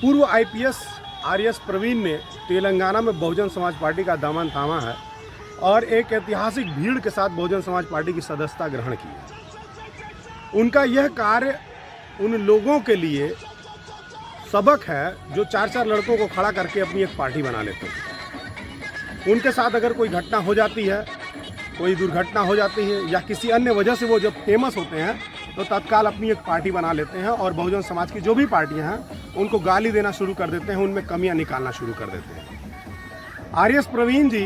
पूर्व IPS RS Praveen ने तेलंगाना में बहुजन समाज पार्टी का दामन थामा है और एक ऐतिहासिक भीड़ के साथ बहुजन समाज पार्टी की सदस्यता ग्रहण की है। उनका यह कार्य उन लोगों के लिए सबक है जो चार चार लड़कों को खड़ा करके अपनी एक पार्टी बना लेते हैं। उनके साथ अगर कोई घटना हो जाती है, कोई दुर्घटना हो जाती है या किसी अन्य वजह से वो जब फेमस होते हैं तो तत्काल अपनी एक पार्टी बना लेते हैं और बहुजन समाज की जो भी पार्टियां हैं उनको गाली देना शुरू कर देते हैं, उनमें कमियां निकालना शुरू कर देते हैं। आरएस प्रवीण जी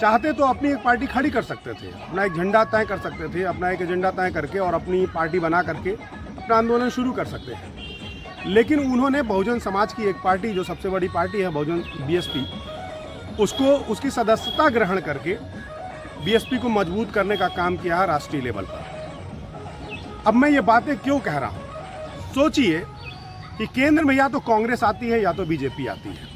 चाहते तो अपनी एक पार्टी खड़ी कर सकते थे, अपना एक झंडा तय कर सकते थे, अपना एक एजेंडा तय करके और अपनी पार्टी बना करके अपना आंदोलन शुरू कर सकते हैं। लेकिन उन्होंने बहुजन समाज की एक पार्टी जो सबसे बड़ी पार्टी है बहुजन बीएसपी, उसको उसकी सदस्यता ग्रहण करके बीएसपी को मजबूत करने का काम किया है राष्ट्रीय लेवल पर। अब मैं ये बातें क्यों कह रहा हूँ? सोचिए कि केंद्र में या तो कांग्रेस आती है या तो बीजेपी आती है।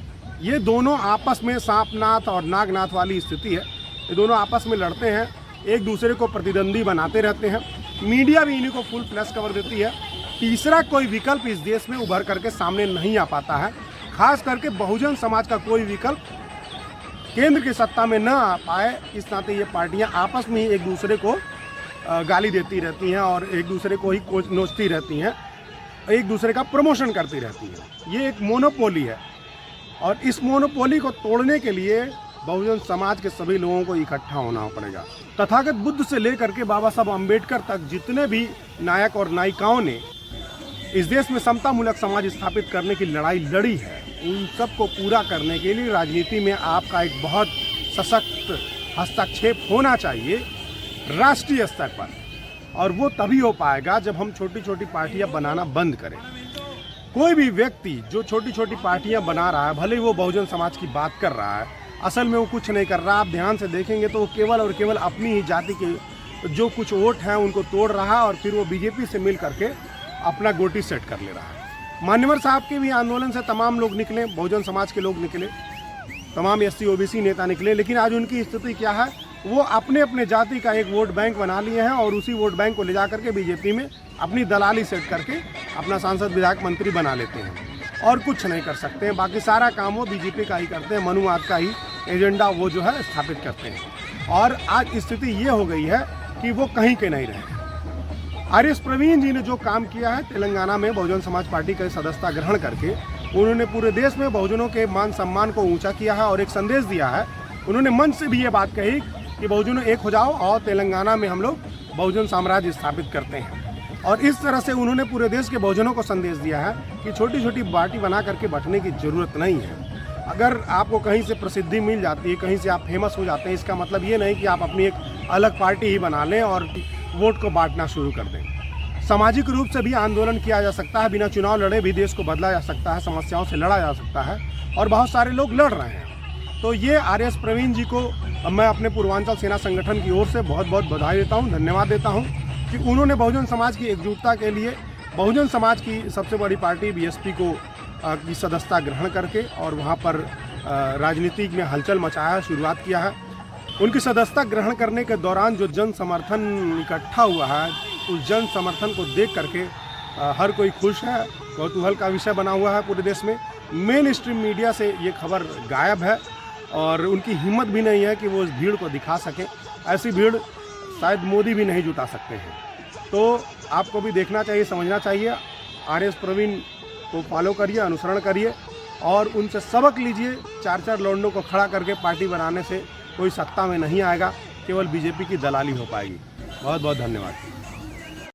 ये दोनों आपस में सांपनाथ और नागनाथ वाली स्थिति है। ये दोनों आपस में लड़ते हैं, एक दूसरे को प्रतिद्वंदी बनाते रहते हैं। मीडिया भी इन्हीं को फुल फ्लैश कवर देती है। तीसरा कोई विकल्प इस देश में उभर करके सामने नहीं आ पाता है। खास करके बहुजन समाज का कोई विकल्प केंद्र की सत्ता में न आ पाए, इस नाते ये पार्टियां आपस में ही एक दूसरे को गाली देती रहती हैं और एक दूसरे को ही नोचती रहती हैं, एक दूसरे का प्रमोशन करती रहती हैं। ये एक मोनोपोली है और इस मोनोपोली को तोड़ने के लिए बहुजन समाज के सभी लोगों को इकट्ठा होना पड़ेगा। तथागत बुद्ध से लेकर के बाबा साहब अम्बेडकर तक जितने भी नायक और नायिकाओं ने इस देश में समतामूलक समाज स्थापित करने की लड़ाई लड़ी है, उन सबको पूरा करने के लिए राजनीति में आपका एक बहुत सशक्त हस्तक्षेप होना चाहिए राष्ट्रीय स्तर पर, और वो तभी हो पाएगा जब हम छोटी छोटी पार्टियां बनाना बंद करें। कोई भी व्यक्ति जो छोटी छोटी पार्टियां बना रहा है, भले ही वो बहुजन समाज की बात कर रहा है, असल में वो कुछ नहीं कर रहा। आप ध्यान से देखेंगे तो वो केवल और केवल अपनी ही जाति के जो कुछ वोट हैं उनको तोड़ रहा है और फिर वो बीजेपी से मिल करके अपना गोटी सेट कर ले रहा है। मान्यवर साहब के भी आंदोलन से तमाम लोग निकले, बहुजन समाज के लोग निकले, तमाम एससी ओबीसी नेता निकले, लेकिन आज उनकी स्थिति क्या है? वो अपने अपने जाति का एक वोट बैंक बना लिए हैं और उसी वोट बैंक को ले जा करके बीजेपी में अपनी दलाली सेट करके अपना सांसद विधायक मंत्री बना लेते हैं और कुछ नहीं कर सकते हैं। बाकी सारा काम वो बीजेपी का ही करते हैं, मनुवाद का ही एजेंडा वो जो है स्थापित करते हैं। और आज स्थिति ये हो गई है कि वो कहीं के नहीं रहे। आरएस प्रवीण जी ने जो काम किया है तेलंगाना में बहुजन समाज पार्टी का सदस्यता ग्रहण करके, उन्होंने पूरे देश में बहुजनों के मान सम्मान को ऊंचा किया है और एक संदेश दिया है। उन्होंने मंच से भी ये बात कही कि बहुजनों एक हो जाओ और तेलंगाना में हम लोग बहुजन साम्राज्य स्थापित करते हैं। और इस तरह से उन्होंने पूरे देश के बहुजनों को संदेश दिया है कि छोटी छोटी पार्टी बना करके बंटने की जरूरत नहीं है। अगर आपको कहीं से प्रसिद्धि मिल जाती है, कहीं से आप फेमस हो जाते हैं, इसका मतलब ये नहीं कि आप अपनी एक अलग पार्टी ही बना लें और वोट को बांटना शुरू कर दें। सामाजिक रूप से भी आंदोलन किया जा सकता है, बिना चुनाव लड़े भी देश को बदला जा सकता है, समस्याओं से लड़ा जा सकता है और बहुत सारे लोग लड़ रहे हैं। तो ये आरएस प्रवीण जी को मैं अपने पूर्वांचल सेना संगठन की ओर से बहुत बहुत बधाई देता हूँ, धन्यवाद देता हूँ कि उन्होंने बहुजन समाज की एकजुटता के लिए बहुजन समाज की सबसे बड़ी पार्टी बीएसपी को की सदस्यता ग्रहण करके और वहाँ पर राजनीति में हलचल मचाया, शुरुआत किया है। उनकी सदस्यता ग्रहण करने के दौरान जो जन समर्थन इकट्ठा हुआ है, उस जन समर्थन को देख करके हर कोई खुश है, कौतूहल का विषय बना हुआ है पूरे देश में। मेन स्ट्रीम मीडिया से ये खबर गायब है और उनकी हिम्मत भी नहीं है कि वो इस भीड़ को दिखा सकें। ऐसी भीड़ शायद मोदी भी नहीं जुटा सकते हैं। तो आपको भी देखना चाहिए, समझना चाहिए। आरएस प्रवीण को फॉलो करिए, अनुसरण करिए और उनसे सबक लीजिए। चार चार लौंडों को खड़ा करके पार्टी बनाने से कोई सत्ता में नहीं आएगा, केवल बीजेपी की दलाली हो पाएगी। बहुत बहुत धन्यवाद।